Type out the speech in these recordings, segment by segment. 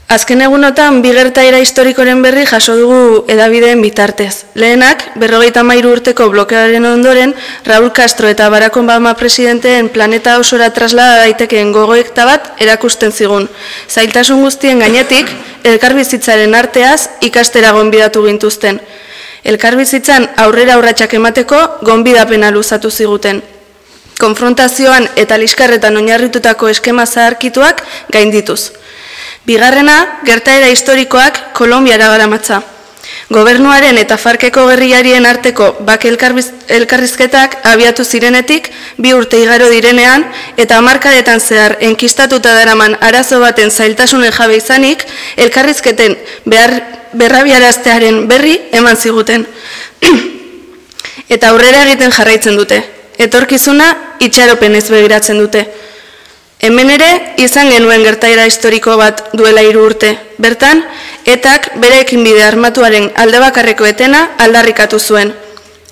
Azken egunotan, bi gertaera historikoren berri jaso dugu hedabideen bitartez. Lehenak, 53 urteko blokearen ondoren, Raúl Castro eta Barack Obama presidenteen planeta osora traslada daitekeen gogoeta bat erakusten zigun. Zailtasun guztien gainetik, elkarbizitzaren arteaz ikastera gonbidatu gintuzten. Elkarbizitzan aurrera urratsak emateko gonbidapena luzatu ziguten. Konfrontazioan eta liskarretan oinarritutako eskema zaharkituak gaindituz. Bigarrena, gertaera historikoak Kolonbiara garamatza. Gobernuaren eta Farkeko gerrillarien arteko bake elkarrizketak abiatu zirenetik 2 urte igaro direnean eta hamarkadetan zehar enkistatuta daraman arazo baten zailtasunen jabe izanik elkarrizketen berrabiaraztearen berri eman ziguten. Eta aurrera egiten jarraitzen dute. Etorkizuna itxaropenez begiratzen dute. Hemen ere, izan genuen gertaera historiko bat duela 3 urte. Bertan, ETAk bere ekinbide armatuaren aldebakarreko etena aldarrikatu zuen.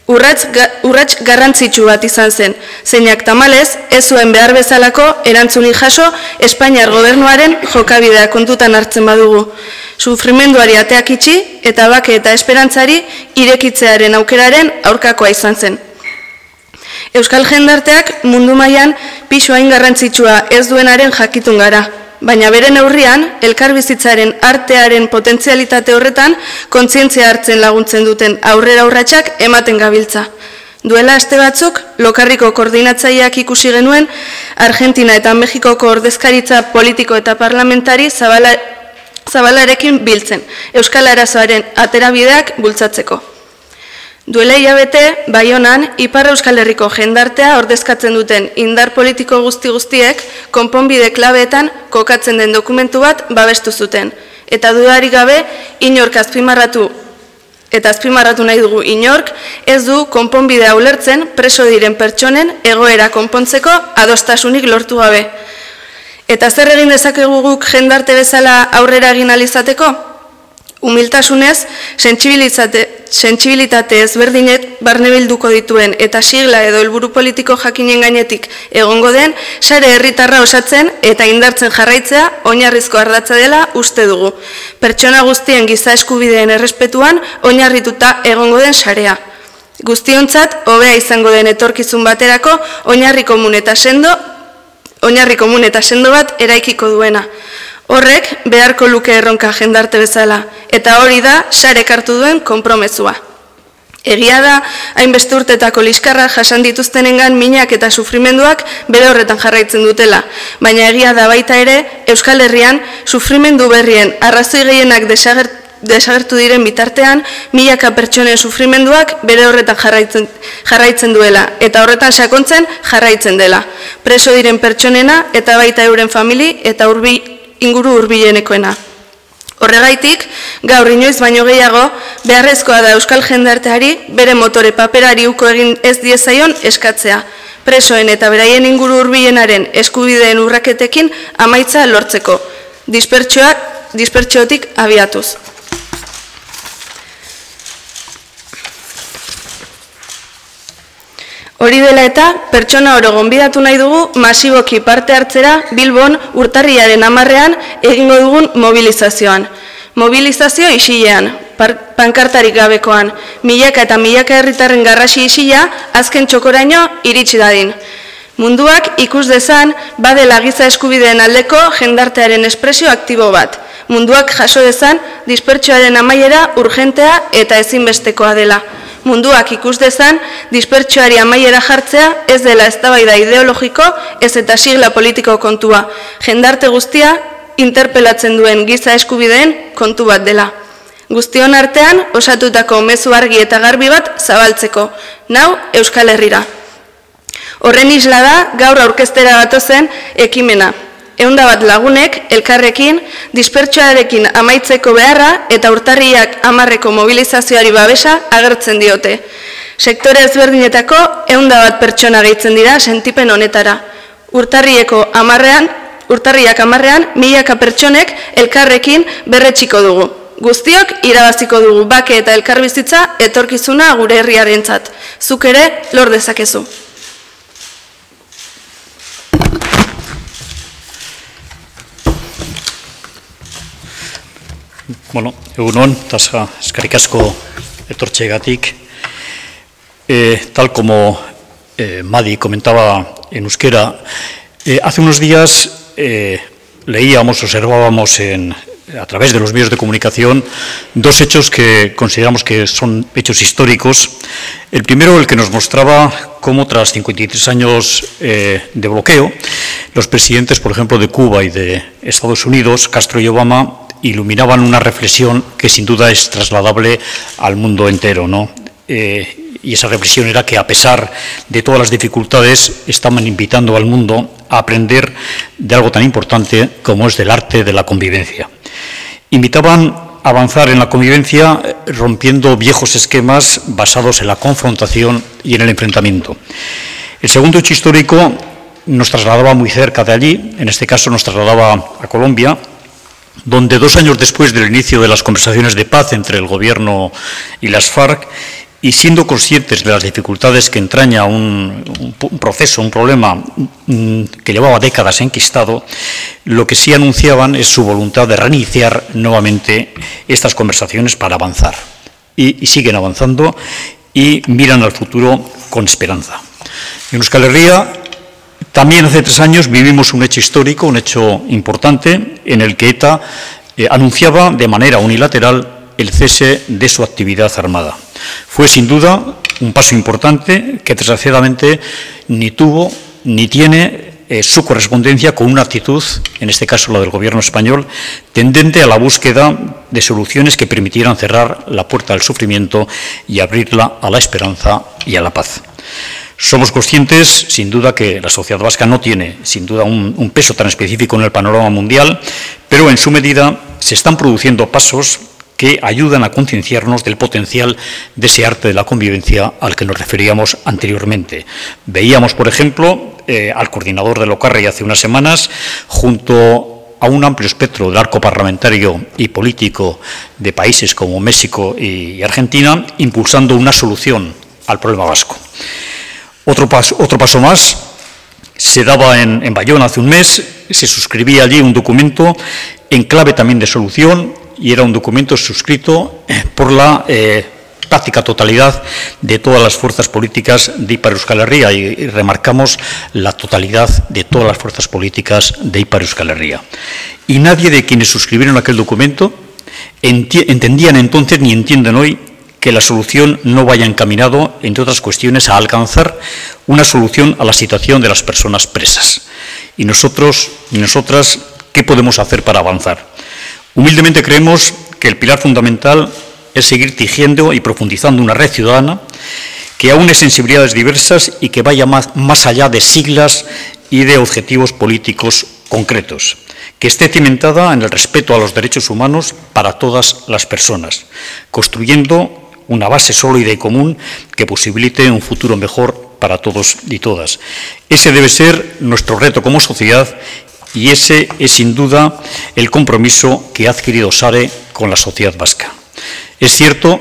Urrats garrantzitsu bat izan zen, zeinak tamalez ez zuen behar bezalako erantzunik jaso Espainiar gobernuaren jokabidea kontutan hartzen badugu. Sufrimenduari ateak itxi eta bake eta esperantzari irekitzearen aukeraren aurkakoa izan zen. Euskal jendarteak mundu mailan pisu hain garrantzitsua ez duenaren jakitun gara, baina bere neurrian elkarbizitzaren artearen potentzialitate horretan kontzientzia hartzen laguntzen duten aurrera urratsak ematen gabiltza. Duela aste batzuk, Lokarriko koordinatzaileak ikusi genuen Argentina eta Mexikoko ordezkaritza politiko eta parlamentari zabalarekin biltzen, Euskal arazoaren aterabideak bultzatzeko. Duela hilabete, Baionan, Ipar Euskal Herriko jendartea ordezkatzen duten indar politiko guztiek konponbide klabeetan kokatzen den dokumentu bat babestu zuten. Eta dudarik gabe, inork azpimarratu nahi dugu inork, ez du konponbidea ulertzen preso diren pertsonen egoera konpontzeko adostasunik lortu gabe. Eta zer egin dezakegu guk jendarte bezala aurrera egin alizateko? Humiltasunez, sentsibilitate ezberdinek barnebilduko dituen eta sigla edo helburu politiko jakinen gainetik egongo den, sare herritarra osatzen eta indartzen jarraitzea oinarrizko ardatza dela uste dugu. Pertsona guztien giza eskubideen errespetuan oinarrituta egongo den sarea. Guztiontzat, hobea izango den etorkizun baterako oinarri komun eta sendo bat eraikiko duena. Horrek beharko luke erronka jendarte bezala, eta hori da sarek hartu duen konpromezua. Egia da, hainbeste urtetako liskarra jasan dituztenengan minak eta sufrimenduak bere horretan jarraitzen dutela, baina egia da baita ere, Euskal Herrian sufrimendu berrien arrazoi gehienak desagertu diren bitartean, milaka pertsonen sufrimenduak bere horretan jarraitzen duela, eta horretan sakontzen jarraitzen dela. Preso diren pertsonena eta baita euren famili eta inguru hurbilenekoena. Horregaitik, gaur inoiz baino gehiago, beharrezkoa da euskal jendarteari bere motore paperari uko egin ez diezaion eskatzea. Presoen eta beraien inguru hurbilenaren eskubideen urraketekin amaitza lortzeko. Dispertsiotik abiatuz. Hori dela eta, pertsona oro gonbidatu nahi dugu masiboki parte hartzera Bilbon urtarrilaren 10ean egingo dugun mobilizazioan. Mobilizazio isilean, pankartarik gabekoan, milaka eta milaka herritarren garrasi isila azken txokoraino iritsi dadin. Munduak ikus dezan badela giza eskubideen aldeko jendartearen espresio aktibo bat. Munduak jaso dezan dispertsioaren amaiera urgentea eta ezinbestekoa dela. Munduak ikus dezan, dispertsioari amaiera jartzea ez dela eztabaida ideologiko ez eta sigla politiko kontua. Jendarte guztia interpelatzen duen giza eskubideen kontu bat dela. Guztion artean osatutako mezu argi eta garbi bat zabaltzeko, nau Euskal Herrira. Horren isla da gaur aurkeztera gatozen ekimena. 101 lagunek, elkarrekin, dispertsioarekin amaitzeko beharra eta urtarriak 10eko mobilizazioari babesa agertzen diote. Sektore ezberdinetako 101 pertsona gehitzen dira sentipen honetara. Urtarriak 10ean, milaka pertsonek elkarrekin berretxiko dugu. Guztiok irabaziko dugu bake eta elkarbizitza etorkizuna gure herriarentzat. Zuk ere lor dezakezu. Bueno, egunon, eskerrik asko etortzeagatik. Tal como Madi comentaba en euskera, hace unos días leíamos, observábamos a través de los medios de comunicación dos hechos que consideramos que son hechos históricos. El primero, el que nos mostraba cómo tras 53 años de bloqueo, los presidentes, por ejemplo, de Cuba y de Estados Unidos, Castro y Obama, iluminaban una reflexión que sin duda es trasladable al mundo entero, ¿no? Y esa reflexión era que a pesar de todas las dificultades estaban invitando al mundo a aprender de algo tan importante como es del arte de la convivencia. Invitaban a avanzar en la convivencia rompiendo viejos esquemas basados en la confrontación y en el enfrentamiento. El segundo hecho histórico nos trasladaba muy cerca de allí, en este caso nos trasladaba a Colombia, donde 2 años después del inicio de las conversaciones de paz entre el gobierno y las FARC, y siendo conscientes de las dificultades que entraña un proceso, un problema que llevaba décadas enquistado, lo que sí anunciaban es su voluntad de reiniciar nuevamente estas conversaciones para avanzar. Y siguen avanzando y miran al futuro con esperanza. En Euskal Herria, también hace 3 años vivimos un hecho histórico, un hecho importante, en el que ETA anunciaba de manera unilateral el cese de su actividad armada. Fue sin duda un paso importante que desgraciadamente ni tuvo ni tiene su correspondencia con una actitud, en este caso la del Gobierno español, tendente a la búsqueda de soluciones que permitieran cerrar la puerta al sufrimiento y abrirla a la esperanza y a la paz. Somos conscientes, sin duda, que la sociedad vasca no tiene, sin duda, un peso tan específico en el panorama mundial, pero en su medida se están produciendo pasos que ayudan a concienciarnos del potencial de ese arte de la convivencia al que nos referíamos anteriormente. Veíamos, por ejemplo, al coordinador de Locarri hace unas semanas, junto a un amplio espectro del arco parlamentario y político de países como México y Argentina, impulsando una solución al problema vasco. Otro paso más se daba en Bayona hace un mes, se suscribía allí un documento en clave también de solución, y era un documento suscrito por la práctica totalidad de todas las fuerzas políticas de Ipar Euskal Herria, y remarcamos la totalidad de todas las fuerzas políticas de Ipar Euskal Herria. Y nadie de quienes suscribieron aquel documento entendían entonces ni entienden hoy que la solución no vaya encaminado, entre otras cuestiones, a alcanzar una solución a la situación de las personas presas. Y nosotros y nosotras, ¿qué podemos hacer para avanzar? Humildemente creemos que el pilar fundamental es seguir tejiendo y profundizando una red ciudadana que aúne sensibilidades diversas y que vaya más allá de siglas y de objetivos políticos concretos, que esté cimentada en el respeto a los derechos humanos para todas las personas, construyendo una base sólida y común que posibilite un futuro mejor para todos y todas. Ese debe ser nuestro reto como sociedad, y ese es sin duda el compromiso que ha adquirido SARE con la sociedad vasca. Es cierto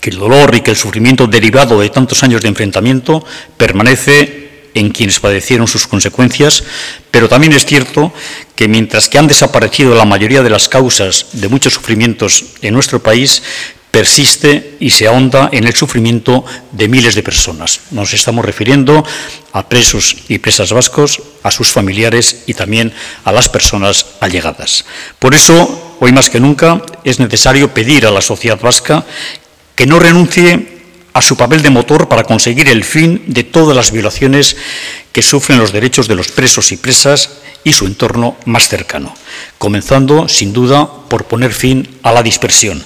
que el dolor y que el sufrimiento derivado de tantos años de enfrentamiento permanece en quienes padecieron sus consecuencias, pero también es cierto que mientras que han desaparecido la mayoría de las causas de muchos sufrimientos en nuestro país, persiste y se ahonda en el sufrimiento de miles de personas. Nos estamos refiriendo a presos y presas vascos, a sus familiares y también a las personas allegadas. Por eso, hoy más que nunca, es necesario pedir a la sociedad vasca que no renuncie a su papel de motor para conseguir el fin de todas las violaciones que sufren los derechos de los presos y presas y su entorno más cercano, comenzando, sin duda, por poner fin a la dispersión.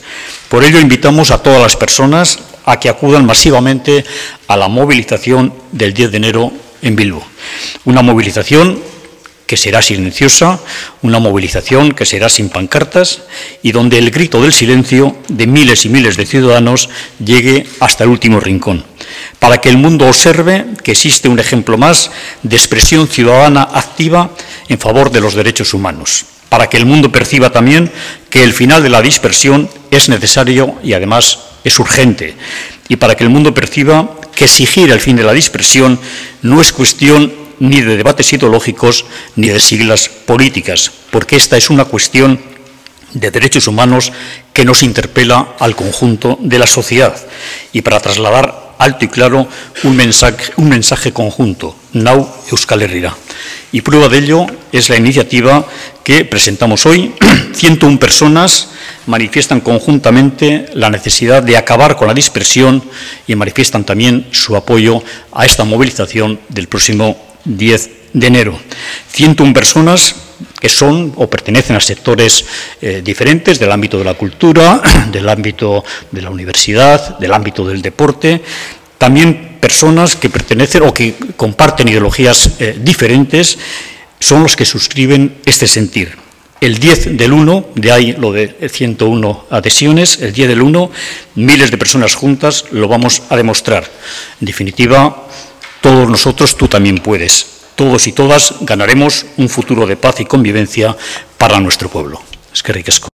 Por ello, invitamos a todas las personas a que acudan masivamente a la movilización del 10 de enero en Bilbo. Una movilización que será silenciosa, una movilización que será sin pancartas y donde el grito del silencio de miles y miles de ciudadanos llegue hasta el último rincón, para que el mundo observe que existe un ejemplo más de expresión ciudadana activa en favor de los derechos humanos, para que el mundo perciba también que el final de la dispersión es necesario y además es urgente, y para que el mundo perciba que exigir el fin de la dispersión no es cuestión ni de debates ideológicos ni de siglas políticas, porque esta es una cuestión de derechos humanos que nos interpela al conjunto de la sociedad y para trasladar alto y claro un mensaje conjunto, Nau Euskal Herrira. Y prueba de ello es la iniciativa que presentamos hoy. 101 personas manifiestan conjuntamente la necesidad de acabar con la dispersión y manifiestan también su apoyo a esta movilización del próximo 10 de enero. 101 personas que son o pertenecen a sectores diferentes del ámbito de la cultura, del ámbito de la universidad, del ámbito del deporte, también personas que pertenecen o que comparten ideologías diferentes, son los que suscriben este sentir. El 10 del 1, de ahí lo de 101 adhesiones, el 10 del 1, miles de personas juntas lo vamos a demostrar. En definitiva, todos nosotros, tú también puedes. Todos y todas ganaremos un futuro de paz y convivencia para nuestro pueblo. Eskerrik asko.